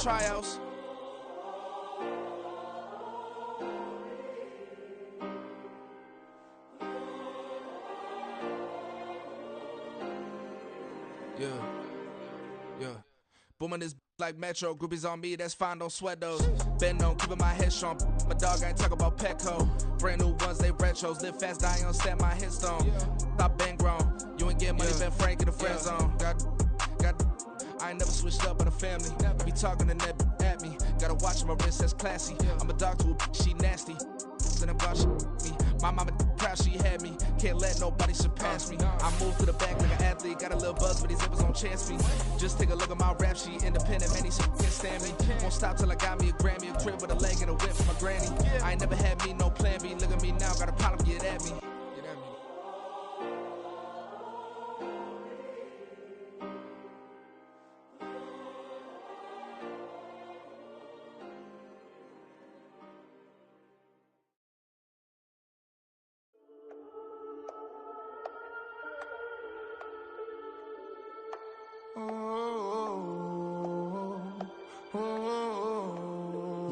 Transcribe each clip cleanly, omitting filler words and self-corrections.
tryouts. Yeah. Booming this like Metro, groupies on me, that's fine, don't sweat those. Been on, keeping my head strong. My dog ain't talking about Petco. Brand new ones, they retros. Live fast, die on set, my headstone. Stop been grown. You ain't get money, been frank in the friend zone. Got. I ain't never switched up on the family. Be talking to that at me. Gotta watch my wrist, that's classy. I'm a dog to a she nasty. And about me. My mama proud she had me. Can't let nobody surpass me. I move to the back like an athlete. Got a little buzz, but these zippers don't chance me. Just take a look at my rap sheet. Independent, man, these shit can't stand me. Won't stop till I got me a Grammy, a crib with a leg and a whip for my granny. I ain't never had me no plan B. Look at me now, got a problem, get at me.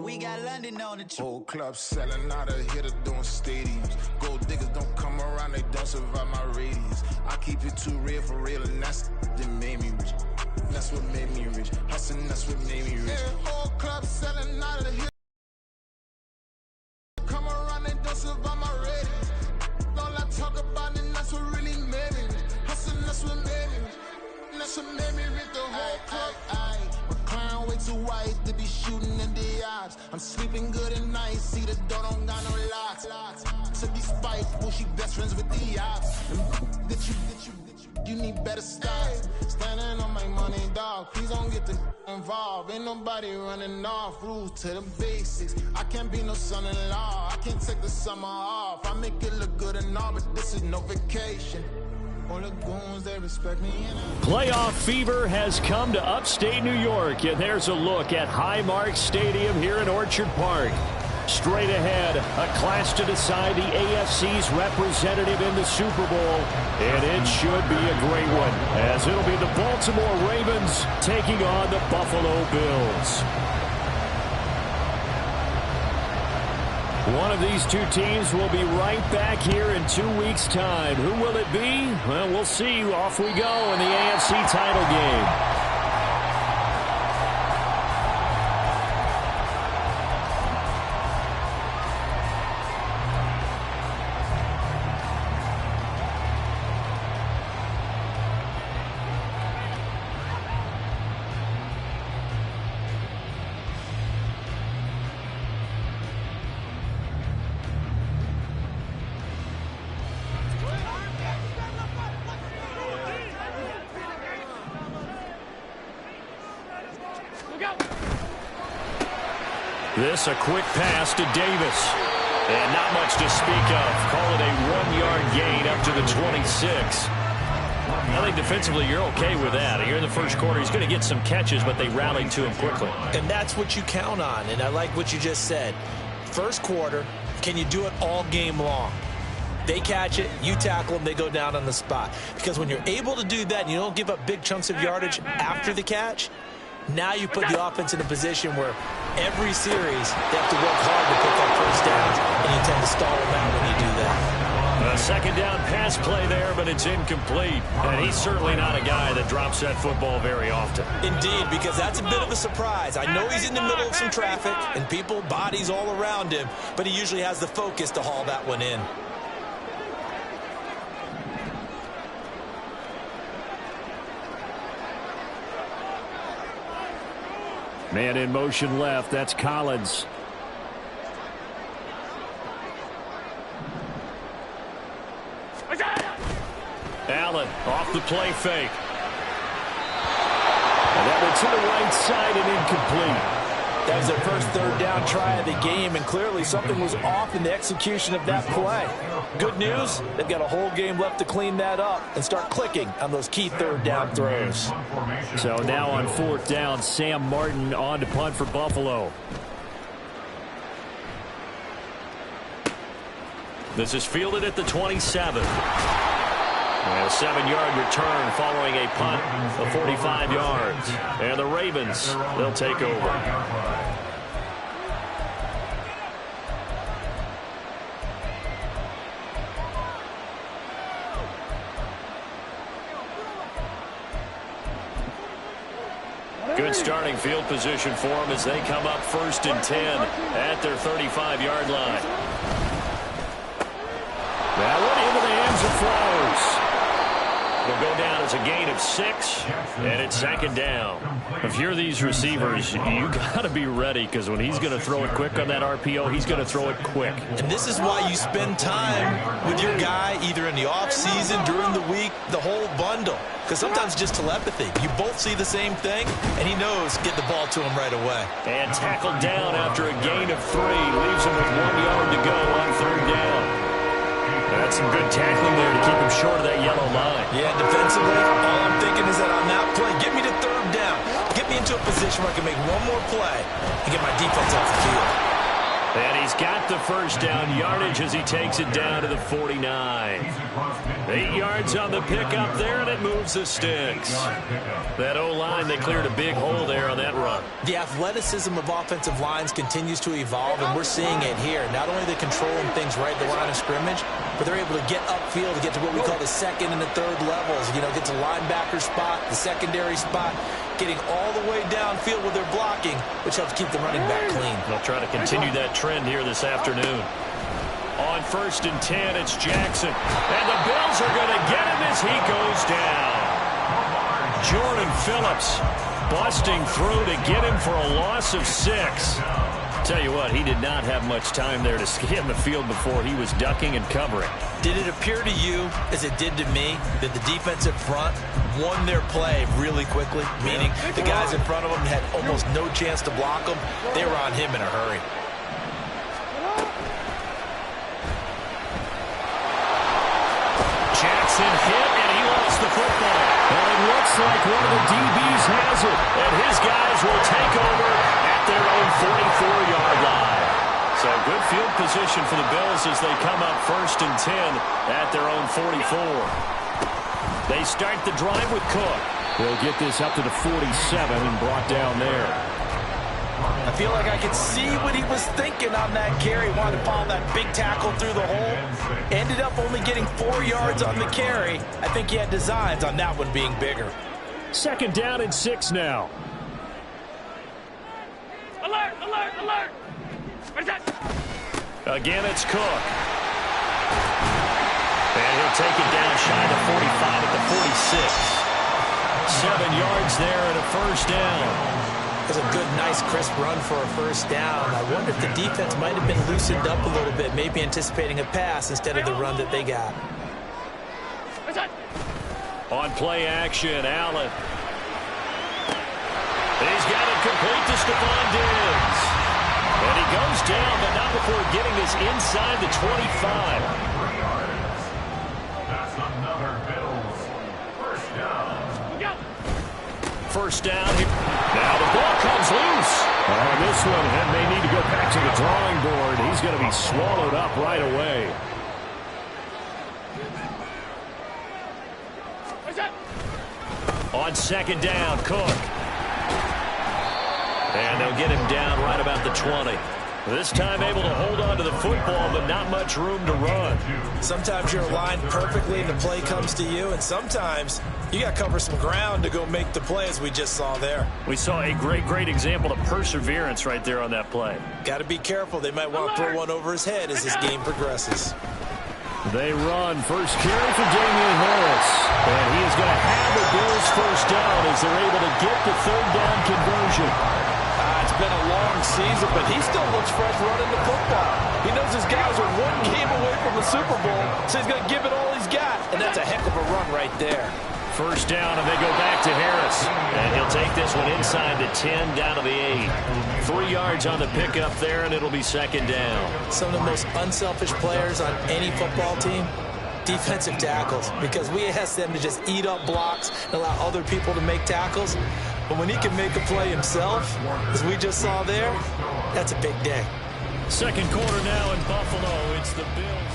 We got London on the trip. Whole club selling out of here to doing stadiums. Gold diggers don't come around, they don't survive my radius. I keep it too real for real, and that's that made me rich. That's what made me rich. Hustling, that's what made me rich. Yeah, whole club selling out of here. Come around, they don't survive my radius. All I talk about, and that's what really made me rich. Hustling, that's what made me rich. That's what made me rich. The whole club. Way too white to be shooting in the eyes. I'm sleeping good at night. See the door don't got no locks. To be spiteful, she best friends with the ops. You need better styles. Standing on my money, dog. Please don't get the involved. Ain't nobody running off. Rules to the basics. I can't be no son-in-law. I can't take the summer off. I make it look good and all, but this is no vacation. Playoff fever has come to upstate New York, and there's a look at Highmark Stadium here in Orchard Park. Straight ahead, a clash to decide the AFC's representative in the Super Bowl, and it should be a great one, as it'll be the Baltimore Ravens taking on the Buffalo Bills. One of these two teams will be right back here in 2 weeks' time. Who will it be? Well, we'll see. Off we go in the AFC title game. This a quick pass to Davis. And not much to speak of. Call it a 1-yard gain up to the 26. I think defensively you're okay with that. Here in the first quarter, he's going to get some catches, but they rallied to him quickly. And that's what you count on. And I like what you just said. First quarter, can you do it all game long? They catch it, you tackle them, they go down on the spot. Because when you're able to do that and you don't give up big chunks of yardage after the catch, now you put the offense in a position where every series they have to work hard to pick up first downs, and you tend to stall them out when you do that. A second down pass play there, but it's incomplete. And he's certainly not a guy that drops that football very often. Indeed, because that's a bit of a surprise. I know he's in the middle of some traffic and people, bodies all around him, but he usually has the focus to haul that one in. Man in motion left. That's Collins. Allen off the play fake. And that one to the right side and incomplete. That was their first third down try of the game, and clearly something was off in the execution of that play. Good news, they've got a whole game left to clean that up and start clicking on those key third down throws. So now on fourth down, Sam Martin on to punt for Buffalo. This is fielded at the 27. And a 7-yard return following a punt of 45 yards. And the Ravens, they'll take over. Good starting field position for them as they come up 1st and 10 at their 35-yard line. That one into the hands of Flowers. It'll go down as a gain of 6, and it's 2nd down. If you're these receivers, you got to be ready, because when he's going to throw it quick on that RPO, he's going to throw it quick. And this is why you spend time with your guy either in the offseason, during the week, the whole bundle. Because sometimes it's just telepathy. You both see the same thing, and he knows get the ball to him right away. And tackled down after a gain of 3. Leaves him with 1 yard to go on 3rd down. That's some good tackling there to keep him short of that yellow line. Yeah, defensively, all I'm thinking is that on that play, get me to 3rd down. Get me into a position where I can make one more play and get my defense off the field. And he's got the 1st down yardage as he takes it down to the 49. 8 yards on the pickup there, and it moves the sticks. That O-line, they cleared a big hole there on that run. The athleticism of offensive lines continues to evolve, and we're seeing it here. Not only are they controlling things right at the line of scrimmage, but they're able to get upfield to get to what we call the 2nd and the 3rd levels. You know, get to linebacker spot, the secondary spot, getting all the way downfield with their blocking, which helps keep the running back clean. They'll try to continue that trend here this afternoon. On 1st and 10, it's Jackson. And the Bills are going to get him as he goes down. Jordan Phillips busting through to get him for a loss of 6. Tell you what, he did not have much time there to scan the field before he was ducking and covering. Did it appear to you, as it did to me, that the defensive front won their play really quickly? Meaning the guys in front of them had almost no chance to block him. They were on him in a hurry. Jackson hit, and he lost the football. And it looks like one of the DBs has it. And his guys will take over at their own 44-yard line. So good field position for the Bills as they come up 1st and 10 at their own 44. They start the drive with Cook. They'll get this up to the 47 and brought down there. I feel like I could see what he was thinking on that carry. Wanted to follow that big tackle through the hole. Ended up only getting 4 yards on the carry. I think he had designs on that one being bigger. 2nd down and 6 now. Alert, alert, alert. What is that? Again, it's Cook. And he'll take it down shy of the 45 at the 46. 7 yards there and a 1st down. It was a good, nice, crisp run for a 1st down. I wonder if the defense might have been loosened up a little bit, maybe anticipating a pass instead of the run that they got. What's that? On play action, Allen. He's got it complete to Stephon Diggs. And he goes down, but not before getting this inside the 25. That's another Bills 1st down. First down. Now the ball comes loose. On this one, and they need to go back to the drawing board. He's going to be swallowed up right away. On 2nd down, Cook. And they'll get him down right about the 20. This time able to hold on to the football, but not much room to run. Sometimes you're aligned perfectly and the play comes to you, and sometimes you got to cover some ground to go make the play, as we just saw there. We saw a great example of perseverance right there on that play. Got to be careful. They might want to throw one over his head as this game progresses. They run. First carry for Damian Harris. And he is going to have the Bills 1st down as they're able to get the 3rd down conversion. It's been a long season, but he still looks fresh running the football. He knows his guys are 1 game away from the Super Bowl, so he's going to give it all he's got. And that's a heck of a run right there. 1st down, and they go back to Harris. And he'll take this one inside the 10, down to the 8. 3 yards on the pickup there, and it'll be 2nd down. Some of the most unselfish players on any football team, defensive tackles, because we ask them to just eat up blocks and allow other people to make tackles. But when he can make a play himself, as we just saw there, that's a big day. 2nd quarter now in Buffalo. It's the Bills.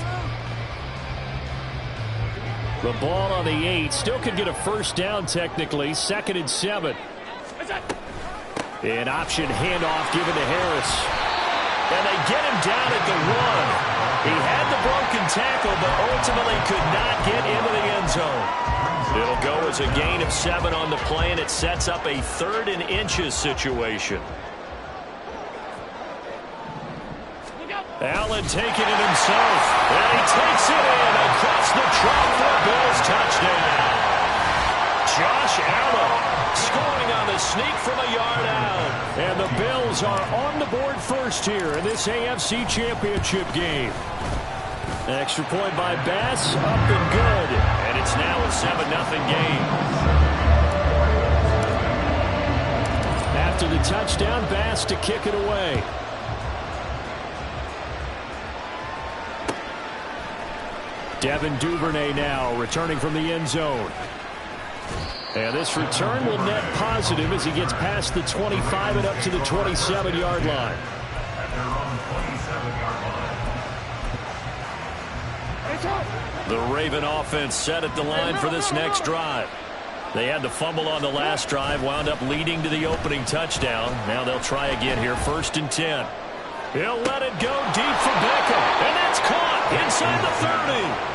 The ball on the 8. Still could get a first down technically. 2nd and 7. An option handoff given to Harris. And they get him down at the 1. He had the broken tackle, but ultimately could not get into the end zone. It'll go as a gain of 7 on the play, and it sets up a 3rd and inches situation. Allen taking it himself, and he takes it in across the track for a Bills touchdown. Josh Allen scoring on the sneak from a yard out. And the Bills are on the board first here in this AFC Championship game. Extra point by Bass, up and good. And it's now a 7-0 game. After the touchdown, Bass to kick it away. Devin Duvernay now returning from the end zone. And this return will net positive as he gets past the 25 and up to the 27-yard line. The Raven offense set at the line for this next drive. They had the fumble on the last drive, wound up leading to the opening touchdown. Now they'll try again here, 1st and 10. He'll let it go deep for Beckham, and that's caught inside the 30.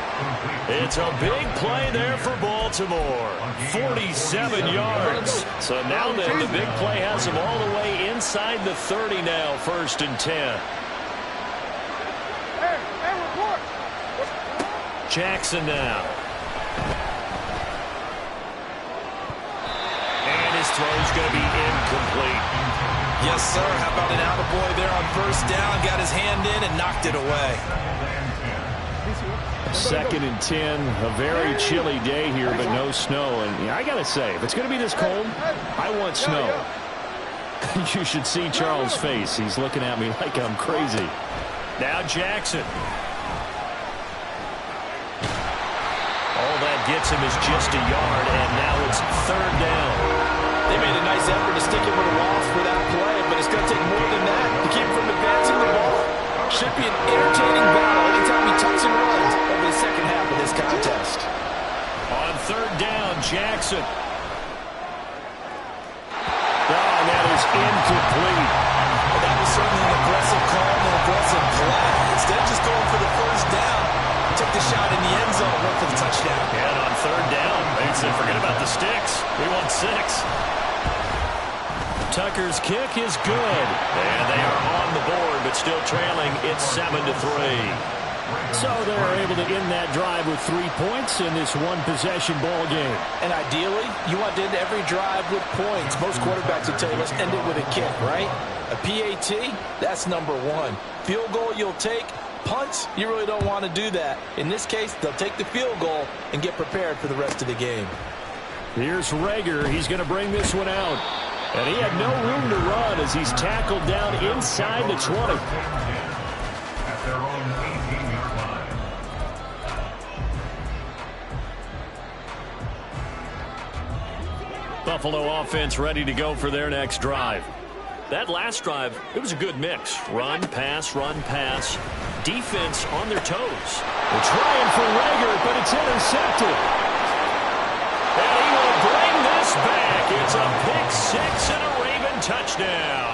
It's a big play there for Baltimore. 47 yards. So now then, the big play has them all the way inside the 30 now, 1st and 10. Jackson now. And his throw's going to be incomplete. Yes, sir. How about an attaboy there on 1st down? Got his hand in and knocked it away. 2nd and 10. A very chilly day here, but no snow. And I got to say, if it's going to be this cold, I want snow. You should see Charles' face. He's looking at me like I'm crazy. Now Jackson. All that gets him is just a yard, and now it's 3rd down. They made a nice effort to stick him with a loss for that play, but it's going to take more than that to keep him from advancing the ball. Should be an entertaining battle anytime he tucks and runs over the second half of this contest. On 3rd down, Jackson. Oh, that is incomplete. Well, that was certainly an aggressive call and an aggressive play. Instead of just going for the 1st down, took the shot in the end zone, went for the touchdown. And on 3rd down, they said, forget about the sticks. We want 6. Tucker's kick is good. And they are on the board, but still trailing. It's 7-3. So they're able to end that drive with 3 points in this one-possession ball game. And ideally, you want to end every drive with points. Most quarterbacks will tell you, let's end it with a kick, right? A PAT, that's number 1. Field goal you'll take. Punts, you really don't want to do that. In this case, they'll take the field goal and get prepared for the rest of the game. Here's Reagor. He's going to bring this one out. And he had no room to run as he's tackled down inside the 20. At their own 18-yard line. Buffalo offense ready to go for their next drive. That last drive, it was a good mix. Run, pass, defense on their toes. They're trying for Reagor, but it's intercepted. And he will bring this back. It's a pick 6 and a Raven touchdown.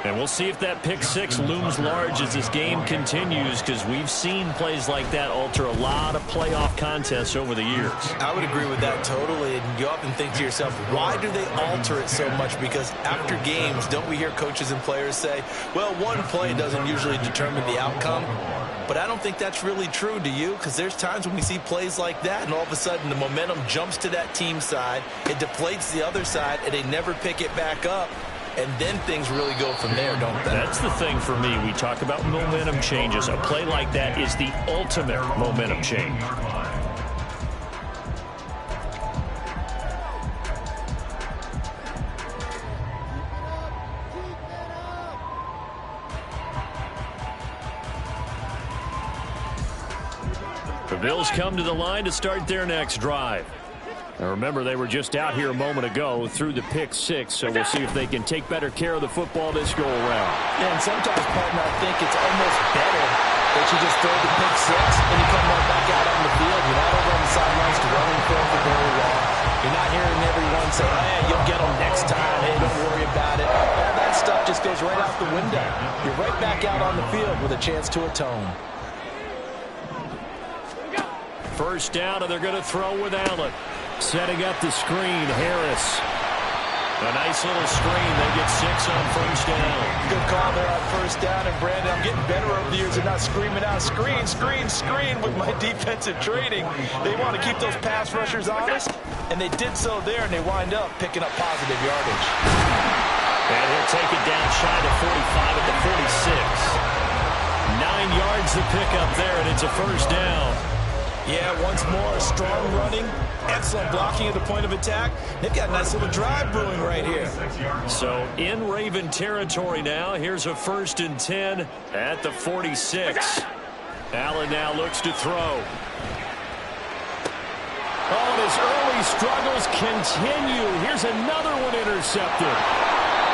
And we'll see if that pick 6 looms large as this game continues, because we've seen plays like that alter a lot of playoff contests over the years. I would agree with that totally. And you often think to yourself, why do they alter it so much? Because after games, don't we hear coaches and players say, well, one play doesn't usually determine the outcome. But I don't think that's really true, do you? Because there's times when we see plays like that, and all of a sudden the momentum jumps to that team side, it deflates the other side, and they never pick it back up. And then things really go from there, don't they? That's the thing for me. We talk about momentum changes. A play like that is the ultimate momentum change. The Bills come to the line to start their next drive. Now remember, they were just out here a moment ago through the pick 6, so we'll see if they can take better care of the football this go around. Yeah, and sometimes, partner, I think it's almost better that you just throw the pick six and you come right back out on the field. You're not over on the sidelines to running for very long. You're not hearing everyone say, hey, you'll get them next time. Hey, don't worry about it. All that stuff just goes right out the window. You're right back out on the field with a chance to atone. First down, and they're going to throw with Allen. Setting up the screen, Harris. A nice little screen. They get 6 on first down. Good call there on first down. And, Brandon, I'm getting better over the years and not screaming out, screen, screen, screen with my defensive training. They want to keep those pass rushers honest, and they did so there, and they wind up picking up positive yardage. And he'll take it down shy to 45 at the 46. 9 yards to pick up there, and it's a first down. Yeah, once more, strong running, excellent blocking at the point of attack. They've got a nice little drive brewing right here. So in Raven territory now. Here's a 1st and 10 at the 46. Allen now looks to throw. Oh, and his early struggles continue. Here's another one intercepted.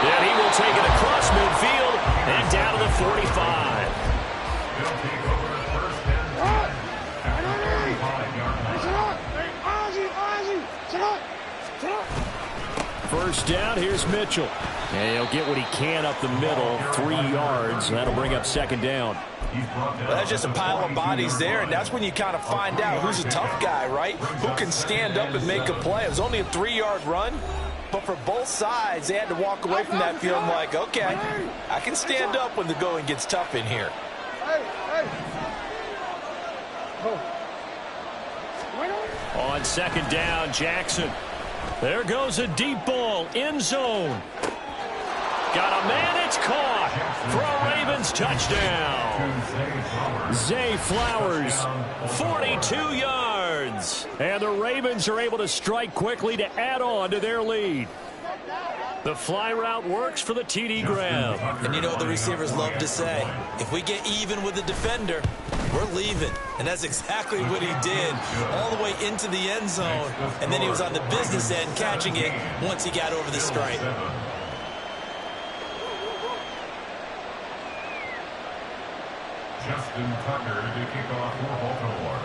And he will take it across midfield and down to the 45. First down, here's Mitchell. And he'll get what he can up the middle, 3 yards. That'll bring up 2nd down. Well, that's just a pile of bodies there, and that's when you kind of find out who's a tough guy, right? Who can stand up and make a play. It was only a 3-yard run, but for both sides, they had to walk away from that feeling like, okay, I can stand up when the going gets tough in here. On 2nd down, Jackson. There goes a deep ball, end zone. Got a man, it's caught for a Ravens touchdown. Zay Flowers, 42 yards. And the Ravens are able to strike quickly to add on to their lead. The fly route works for the TD grab. And you know what the receivers love to say? If we get even with the defender, we're leaving. And that's exactly what he did, all the way into the end zone. And then he was on the business end catching it once he got over the stripe. Justin Tucker to kick off for Baltimore.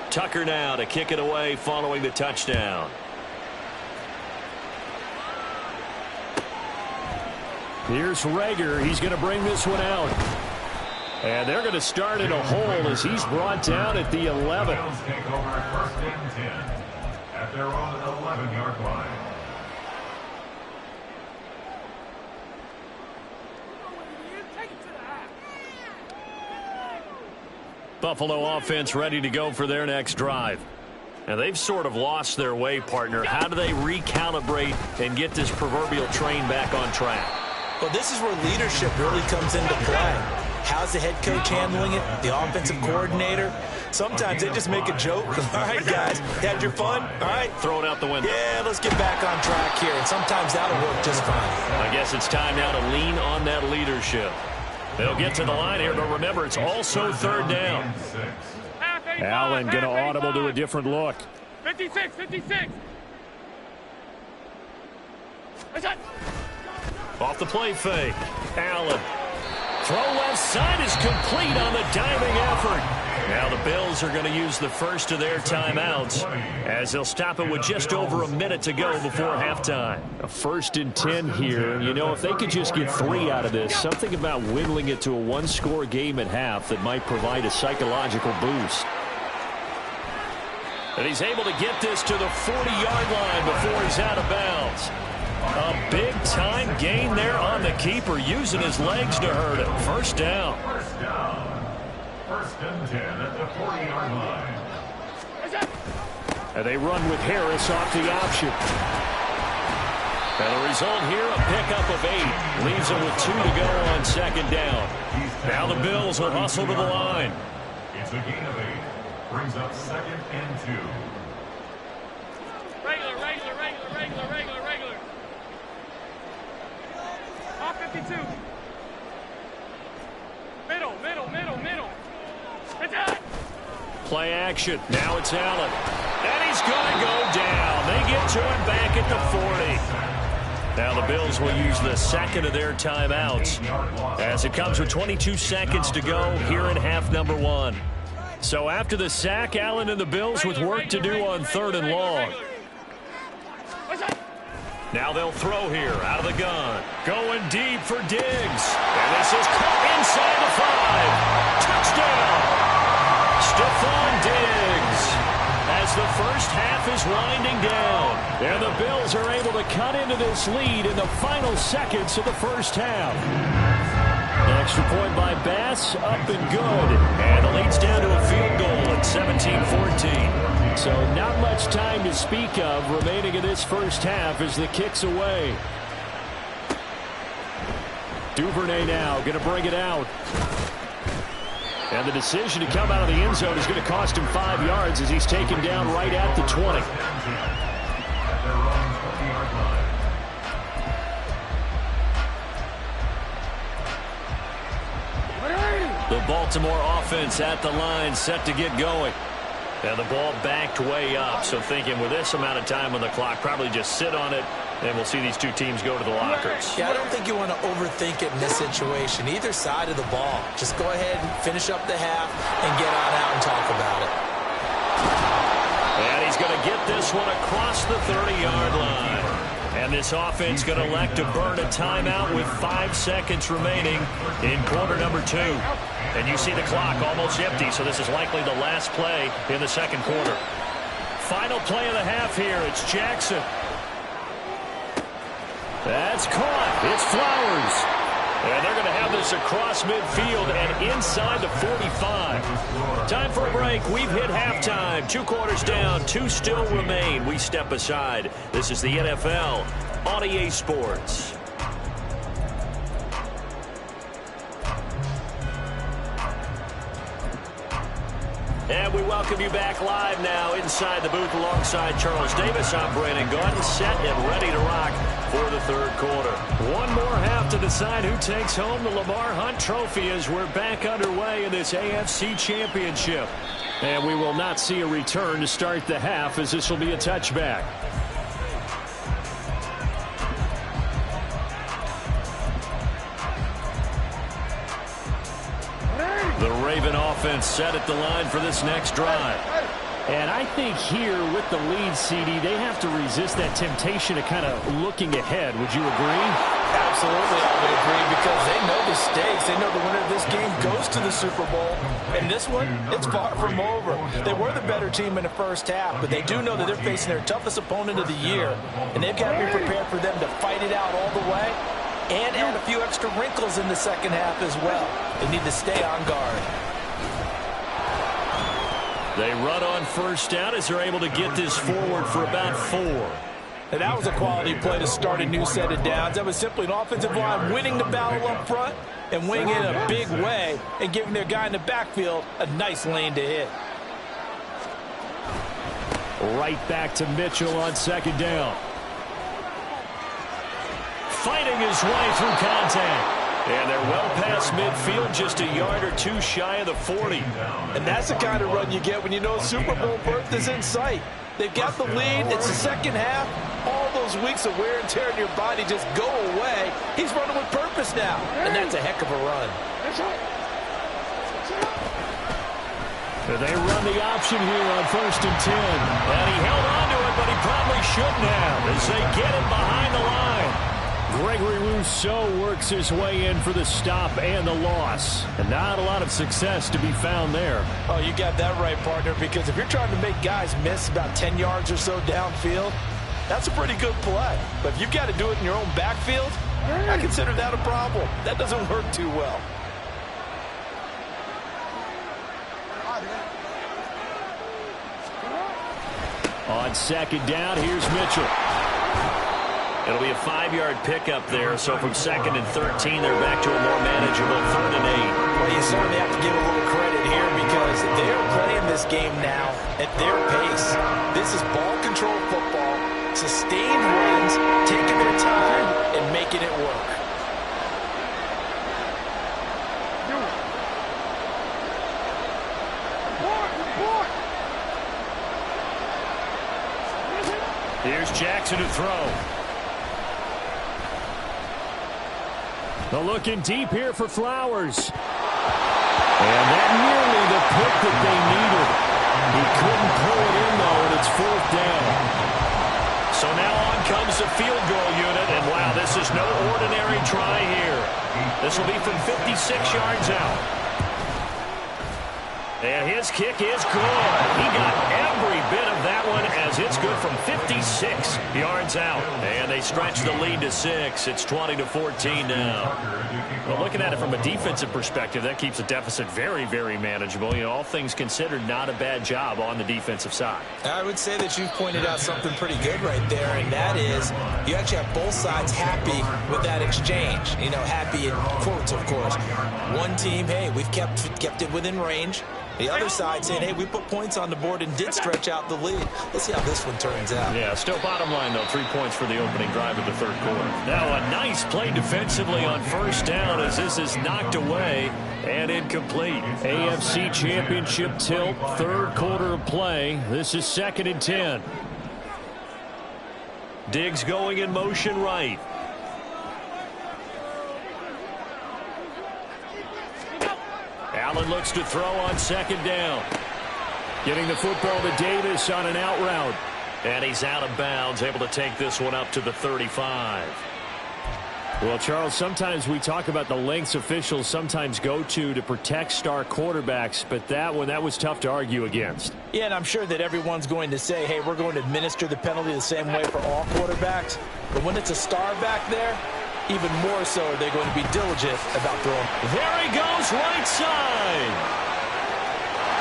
Tucker now to kick it away following the touchdown. Here's Rager. He's going to bring this one out. And they're going to start in a hole as he's brought down at the 11. Bills take over 1st and 10 at their own 11-yard line. Buffalo offense ready to go for their next drive. And they've sort of lost their way, partner. How do they recalibrate and get this proverbial train back on track? Well, this is where leadership really comes into play. How's the head coach handling it? The offensive coordinator? Sometimes they just make a joke. All right, guys, had your fun? All right. Throw it out the window. Yeah, let's get back on track here. And sometimes that'll work just fine. I guess it's time now to lean on that leadership. They'll get to the line here, but remember, it's also 3rd down. Allen going to audible to a different look. 56, 56. Off the play fake. Allen. Throw left side is complete on the diving effort. Now the Bills are going to use the first of their timeouts as they'll stop it with just over a minute to go before halftime. A 1st and 10 here. You know, if they could just get 3 out of this, something about whittling it to a 1-score game at half that might provide a psychological boost. And he's able to get this to the 40-yard line before he's out of bounds. A big-time gain there on the keeper, using his legs to hurt him. First down. 1st and 10 at the 40-yard line. And they run with Harris off the option. And the result here, a pickup of 8. Leaves them with 2 to go on 2nd down. Now the Bills will hustle to the line. It's a gain of 8. Brings up 2nd and 2. Regular. Off 52. Middle. Attack. Play action. Now it's Allen. And he's going to go down. They get to him back at the 40. Now the Bills will use the second of their timeouts as it comes with 22 seconds to go here in half number 1. So after the sack, Allen and the Bills with work to do on 3rd and long. Now they'll throw here out of the gun. Going deep for Diggs. And this is caught inside the 5. Touchdown. Stephon Diggs. As the first half is winding down. And the Bills are able to cut into this lead in the final seconds of the first half. An extra point by Bass, up and good. And the lead's down to a field goal at 17-14. So not much time to speak of remaining in this first half as the kick's away. Duvernay now going to bring it out. And the decision to come out of the end zone is going to cost him 5 yards as he's taken down right at the 20. The Baltimore offense at the line, set to get going. And the ball backed way up, so thinking with this amount of time on the clock, probably just sit on it, and we'll see these two teams go to the lockers. Yeah, I don't think you want to overthink it in this situation. Either side of the ball. Just go ahead and finish up the half and get on out and talk about it. And he's going to get this one across the 30-yard line. And this offense going to elect to burn a timeout with 5 seconds remaining in quarter number 2. And you see the clock almost empty, so this is likely the last play in the second quarter. Final play of the half here. It's Jackson. That's caught. It's Flowers. And they're going to have this across midfield and inside the 45. Time for a break. We've hit halftime. 2 quarters down. 2 still remain. We step aside. This is the NFL on EA Sports. And we welcome you back live now inside the booth alongside Charles Davis. I'm Brandon Gaudin, set and ready to rock for the third quarter. One more half to decide who takes home the Lamar Hunt Trophy as we're back underway in this AFC Championship. And we will not see a return to start the half as this will be a touchback. The Raven offense set at the line for this next drive. And I think here with the lead, CD, they have to resist that temptation of kind of looking ahead. Would you agree? Absolutely, I would agree, because they know the stakes. They know the winner of this game goes to the Super Bowl. And this one, it's far from over. They were the better team in the first half, but they do know that they're facing their toughest opponent of the year. And they've got to be prepared for them to fight it out all the way and add a few extra wrinkles in the second half as well. They need to stay on guard. They run on first down as they're able to get this forward for about 4. And that was a quality play to start a new set of downs. That was simply an offensive line winning the battle up front and winning in a big way and giving their guy in the backfield a nice lane to hit. Right back to Mitchell on second down. Fighting his way through contact. And they're well past midfield, just a yard or 2 shy of the 40. And that's the kind of run you get when you know Super Bowl berth is in sight. They've got the lead. It's the second half. All those weeks of wear and tear in your body just go away. He's running with purpose now. And that's a heck of a run. They run the option here on 1st and 10. And he held on to it, but he probably shouldn't have as they get him behind the line. Gregory Rousseau works his way in for the stop and the loss. And not a lot of success to be found there. Oh, you got that right, partner, because if you're trying to make guys miss about 10 yards or so downfield, that's a pretty good play. But if you've got to do it in your own backfield, I consider that a problem. That doesn't work too well. On second down, here's Mitchell. It'll be a 5-yard pickup there, so from 2nd and 13, they're back to a more manageable 3rd and 8. Well, you certainly have to give a little credit here because they're playing this game now at their pace. This is ball control football, sustained runs, taking their time and making it work. Here's Jackson to throw. They're looking deep here for Flowers. And that nearly the pick that they needed. He couldn't pull it in, though, and it's 4th down. So now on comes the field goal unit, and wow, this is no ordinary try here. This will be from 56 yards out. And his kick is good. He got every bit of that one as it's good from 56 yards out. And they stretch the lead to 6. It's 20-14 now. Well, looking at it from a defensive perspective, that keeps the deficit very, very manageable. You know, all things considered, not a bad job on the defensive side. I would say that you've pointed out something pretty good right there, and that is you actually have both sides happy with that exchange. You know, happy in quotes, of course. One team, hey, we've kept it within range. The other side saying, hey, we put points on the board and did stretch out the lead. Let's see how this one turns out. Yeah, still bottom line, though, 3 points for the opening drive of the 3rd quarter. Now a nice play defensively on 1st down as this is knocked away and incomplete. AFC Championship tilt, 3rd quarter of play. This is 2nd and 10. Diggs going in motion right. Allen looks to throw on 2nd down. Getting the football to Davis on an out route. And he's out of bounds, able to take this one up to the 35. Well, Charles, sometimes we talk about the lengths officials sometimes go to protect star quarterbacks, but that was tough to argue against. Yeah, and I'm sure that everyone's going to say, hey, we're going to administer the penalty the same way for all quarterbacks. But when it's a star back there, even more so are they going to be diligent about throwing. There he goes, right side.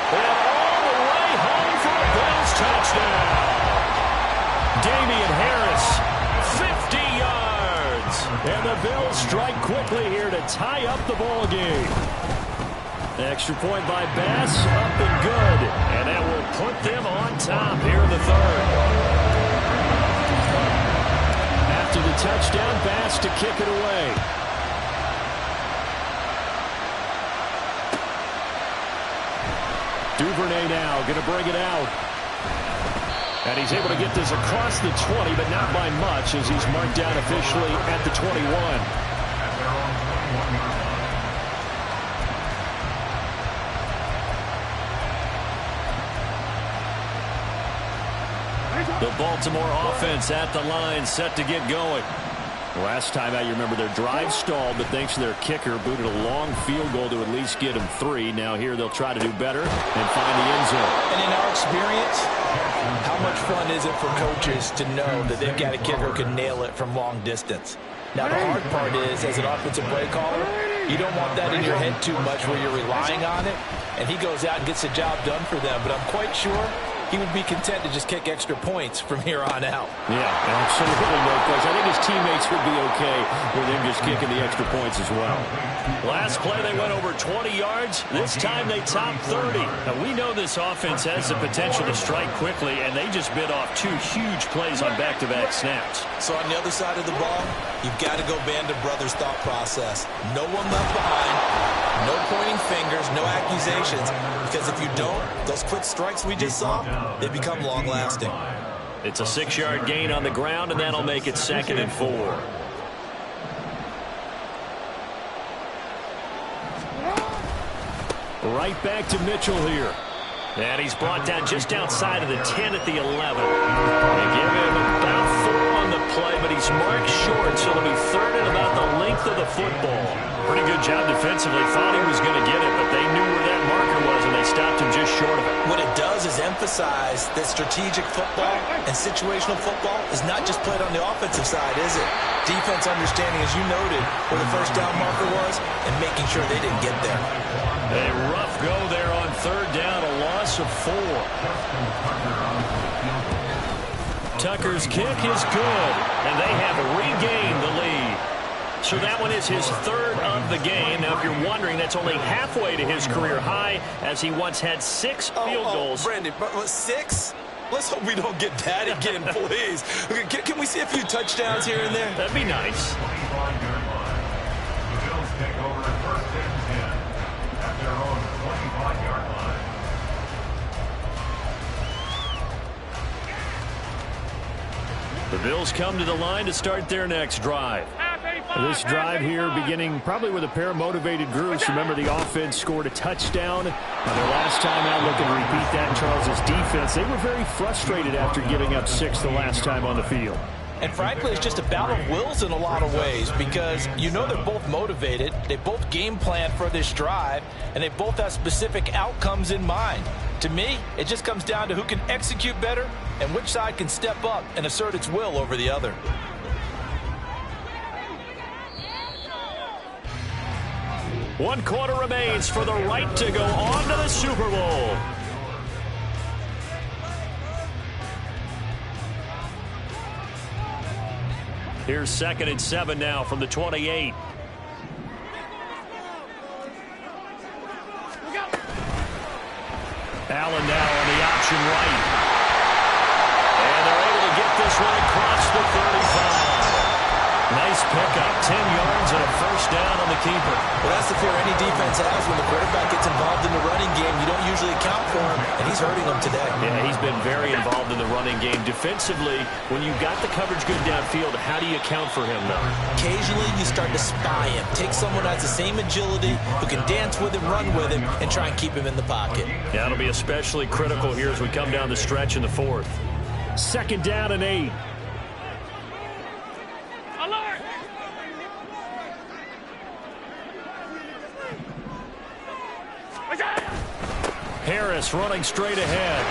And all the way home for a Bills touchdown. Damian Harris, 50 yards. And the Bills strike quickly here to tie up the ball game. Extra point by Bass, up and good. And that will put them on top here in the 3rd. After the touchdown, Bass to kick it away. Duvernay now going to bring it out. And he's able to get this across the 20, but not by much as he's marked down officially at the 21. The Baltimore offense at the line, set to get going. Last time out, you remember their drive stalled, but thanks to their kicker, booted a long field goal to at least get them 3. Now here they'll try to do better and find the end zone. And in our experience, how much fun is it for coaches to know that they've got a kicker who can nail it from long distance? Now the hard part is, as an offensive play caller, you don't want that in your head too much where you're relying on it, and he goes out and gets the job done for them. But I'm quite sure he would be content to just kick extra points from here on out. Yeah, absolutely no question. I think his teammates would be okay with him just kicking the extra points as well. Last play, they went over 20 yards. This time, they topped 30. Now, we know this offense has the potential to strike quickly, and they just bit off 2 huge plays on back-to-back snaps. So on the other side of the ball, you've got to go Band of Brothers thought process. No one left behind. No pointing fingers, no accusations, because if you don't, those quick strikes we just saw, they become long-lasting. It's a 6-yard gain on the ground, and that'll make it 2nd and 4. Right back to Mitchell here. And he's brought down just outside of the 10 at the 11. They give him about 4 on the play, but he's marked short, so it'll be 3rd and about the length of the football. Pretty good job defensively. Thought he was going to get it, but they knew where that marker was, and they stopped him just short of it. What it does is emphasize that strategic football and situational football is not just played on the offensive side, is it? Defense understanding, as you noted, where the 1st down marker was and making sure they didn't get there. A rough go there on 3rd down, a loss of 4. Tucker's kick is good, and they have regained the lead. So that one is his 3rd of the game. Now, if you're wondering, that's only halfway to his career high, as he once had 6 field goals. Brandon, but 6? Let's hope we don't get that again, please. Can we see a few touchdowns here and there? That'd be nice. The Bills take over 1st and 10 at their own 25-yard line. The Bills come to the line to start their next drive. Half 8 This drive here beginning probably with a pair of motivated groups. Remember, the offense scored a touchdown. Their last time out, looking to repeat that in Charles's defense. They were very frustrated after giving up 6 the last time on the field. And frankly, it's just a battle of wills in a lot of ways because you know they're both motivated. They both game plan for this drive, and they both have specific outcomes in mind. To me, it just comes down to who can execute better and which side can step up and assert its will over the other. One quarter remains for the right to go on to the Super Bowl. Here's 2nd and 7 now from the 28. Allen now on the option right. And they're able to get this one across the 35. Nice pickup, 10 yards and a first down on the keeper. Well, that's the fear any defense has when the quarterback gets involved in the running game. You don't usually account for him, and he's hurting them today. Yeah, he's been very involved in the running game. Defensively, when you got the coverage good downfield, how do you account for him, though? Occasionally, you start to spy him. Take someone who has the same agility, who can dance with him, run with him, and try and keep him in the pocket. Yeah, it'll be especially critical here as we come down the stretch in the 4th. 2nd down and 8. Harris running straight ahead.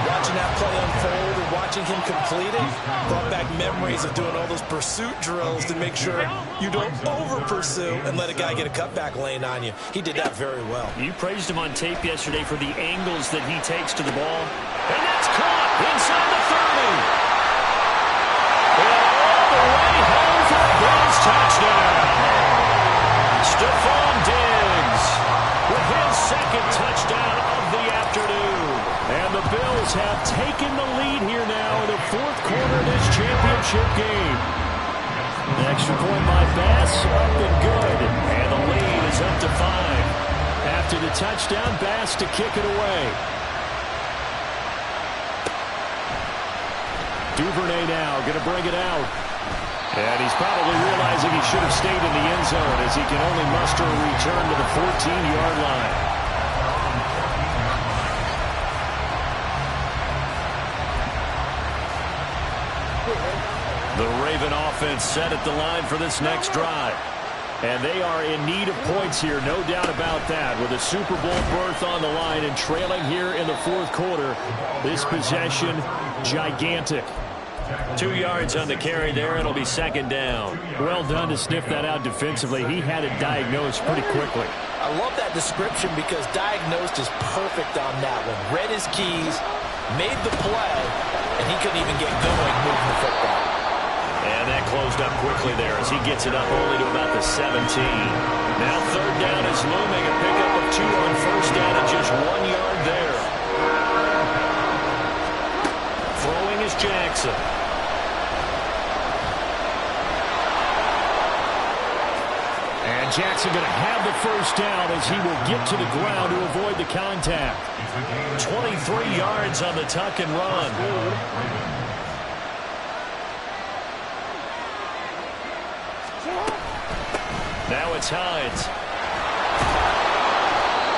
Watching that play unfold and watching him complete it brought back memories of doing all those pursuit drills to make sure you don't over-pursue and let a guy get a cutback lane on you. He did that very well. You praised him on tape yesterday for the angles that he takes to the ball. And that's caught inside the 30. And all the way home for a Bills touchdown. Stephon Diggs with his 2nd touchdown of the afternoon. And the Bills have taken the lead here now in the 4th quarter of this championship game. An extra point by Bass, up and good. And the lead is up to 5. After the touchdown, Bass to kick it away. Duvernay now going to bring it out. And he's probably realizing he should have stayed in the end zone as he can only muster a return to the 14-yard line. The Raven offense set at the line for this next drive. And they are in need of points here, no doubt about that. With a Super Bowl berth on the line and trailing here in the 4th quarter, this possession, gigantic. 2 yards on the carry there. It'll be 2nd down. Well done to sniff that out defensively. He had it diagnosed pretty quickly. I love that description because diagnosed is perfect on that one. Read his keys, made the play, and he couldn't even get going moving the football. And that closed up quickly there as he gets it up only to about the 17. Now 3rd down is looming. A pickup of 2 on 1st down and just 1 yard there. Throwing is Jackson. And Jackson going to have the first down as he will get to the ground to avoid the contact. 23 yards on the tuck and run. Now it's Hines.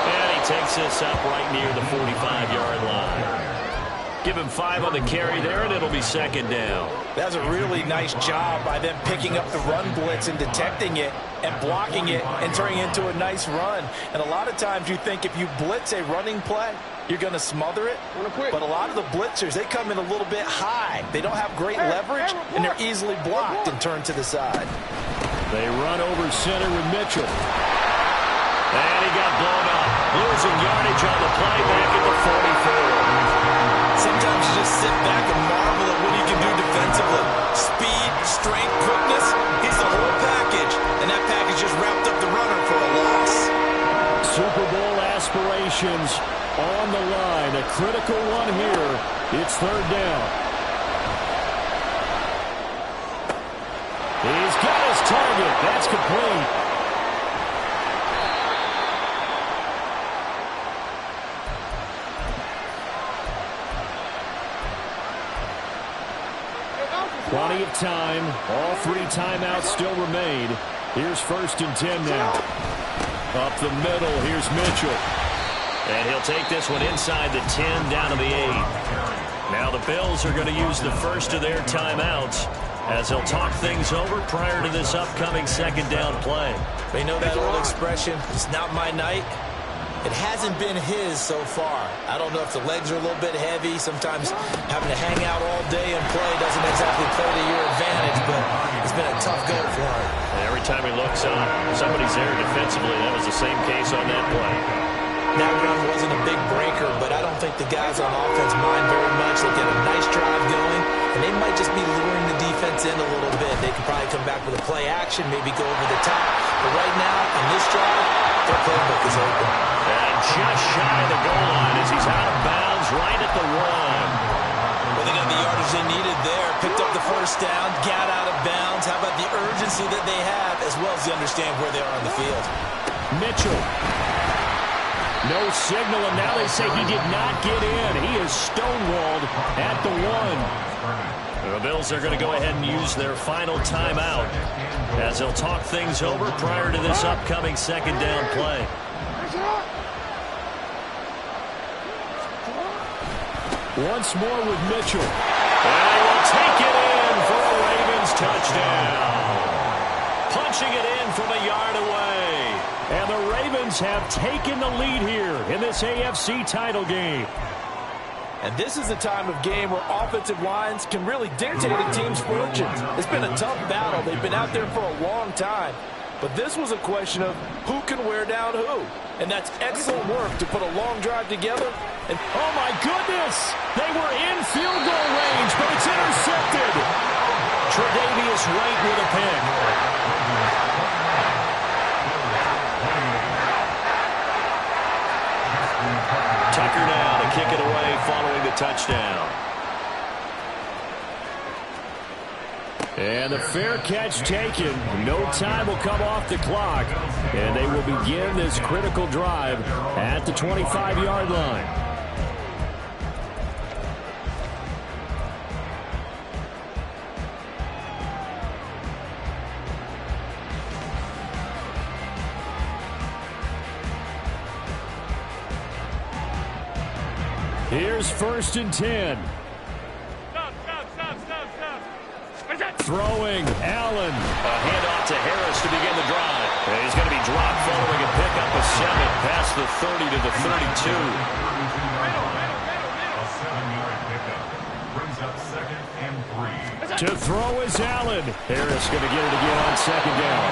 And he takes this up right near the 45-yard line. Give him 5 on the carry there, and it'll be 2nd down. That's a really nice job by them picking up the run blitz and detecting it and blocking it and turning it into a nice run. And a lot of times you think if you blitz a running play, you're going to smother it. But a lot of the blitzers, they come in a little bit high. They don't have great leverage, and they're easily blocked and turned to the side. They run over center with Mitchell. And he got blown up. Losing yardage on the play back at the 44. Sometimes you just sit back and marvel at what he can do defensively. Speed, strength, quickness, he's the whole package. And that package just wrapped up the runner for a loss. Super Bowl aspirations on the line. A critical one here. It's 3rd down. He's got his target. That's complete. time. All 3 timeouts still remain. Here's 1st and 10 now. Up the middle, here's Mitchell. And he'll take this one inside the 10 down to the 8. Now the Bills are going to use the first of their timeouts as they'll talk things over prior to this upcoming 2nd down play. They know that old expression, it's not my night. It hasn't been his so far. I don't know if the legs are a little bit heavy. Sometimes having to hang out all day and play doesn't exactly play to your advantage, but it's been a tough go for him. And every time he looks up, somebody's there defensively. That was the same case on that play. That run wasn't a big breaker, but I don't think the guys on offense mind very much. They get a nice drive going, and they might just be luring the defense in a little bit. They could probably come back with a play action, maybe go over the top. But right now, in this drive, their playbook is open. And just shy of the goal line as he's out of bounds right at the 1. Well, they got the yardage they needed there. Picked up the 1st down, got out of bounds. How about the urgency that they have, as well as they understand where they are on the field. Mitchell. No signal, and now they say he did not get in. He is stonewalled at the 1. The Bills are going to go ahead and use their final timeout as they'll talk things over prior to this upcoming 2nd down play. Once more with Mitchell. And he will take it in for a Ravens touchdown. Punching it in from a yard away. And the Ravens have taken the lead here in this AFC title game. And this is the time of game where offensive lines can really dictate a team's fortunes. It's been a tough battle. They've been out there for a long time. But this was a question of who can wear down who. And that's excellent work to put a long drive together. And oh, my goodness! They were in field goal range, but it's intercepted. Tre'Davious White with a pick. Tucker now to kick it away following the touchdown. And the fair catch taken. No time will come off the clock. And they will begin this critical drive at the 25-yard line. Here's 1st and 10. Throwing, Allen. A handoff to Harris to begin the drive. And he's going to be dropped following a pickup of 7 past the 30 to the 32. A 7-yard pickup brings up 2nd and 3. To throw is Allen. Harris going to get it again on 2nd down.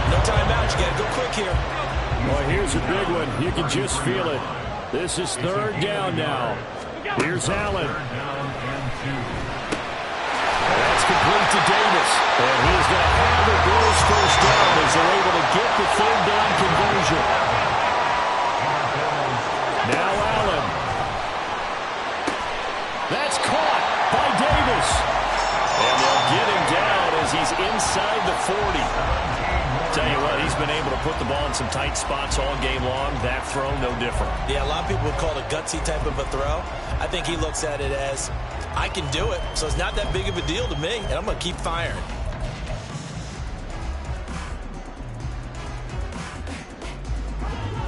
No timeout. You got to go quick here. Well, here's a big one. You can just feel it. This is 3rd down now. Here's Allen. That's complete to Davis. And he's going to have the Bills 1st down as they're able to get the 3rd down conversion. Now Allen. That's caught by Davis. And they'll get him down as he's inside the 40. Tell you what, he's been able to put the ball in some tight spots all game long. That throw, no different. Yeah, a lot of people would call it a gutsy type of a throw. I think he looks at it as, I can do it, so it's not that big of a deal to me, and I'm going to keep firing.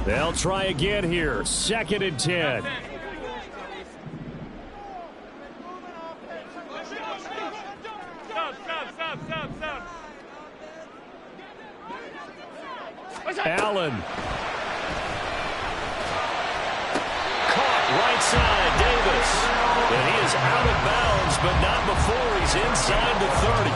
They'll try again here. 2nd and 10. Allen. Caught right side, Davis. And he is out of bounds, but not before he's inside the 30.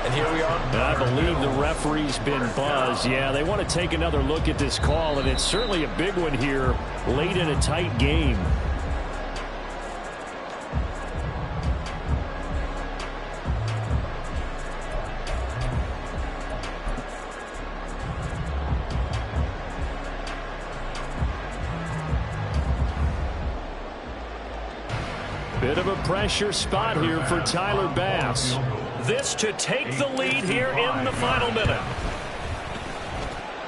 And here we are. I believe the referee's been buzzed. Yeah, they want to take another look at this call, and it's certainly a big one here late in a tight game. Bit of a pressure spot here for Tyler Bass. This to take the lead here in the final minute.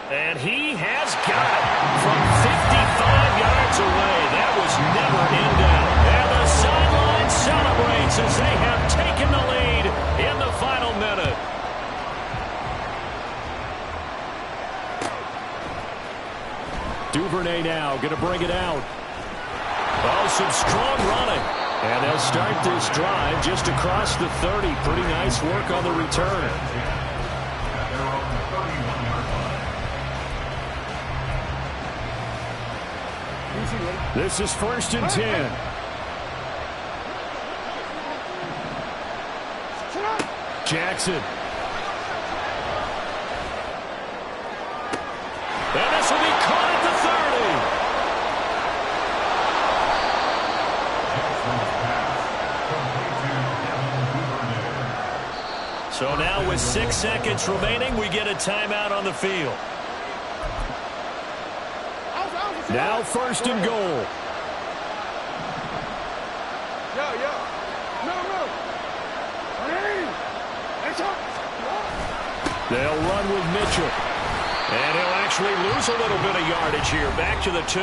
And he has got it from 55 yards away. That was never in doubt. And the sideline celebrates as they have taken the lead in the final Duvernay now going to bring it out. Oh, some strong running. And they'll start this drive just across the 30. Pretty nice work on the return. This is 1st and 10. Jackson. And this will be caught at the 30. So now with 6 seconds remaining, we get a timeout on the field. Now 1st and goal. They'll run with Mitchell. And he'll actually lose a little bit of yardage here. Back to the 2.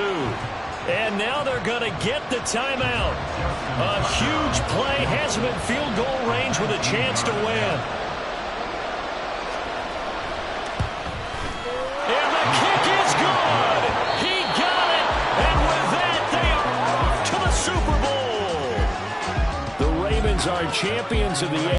And now they're going to get the timeout. A huge play has him in field goal range with a chance to win. And the kick is good. He got it. And with that, they are off to the Super Bowl. The Ravens are champions of the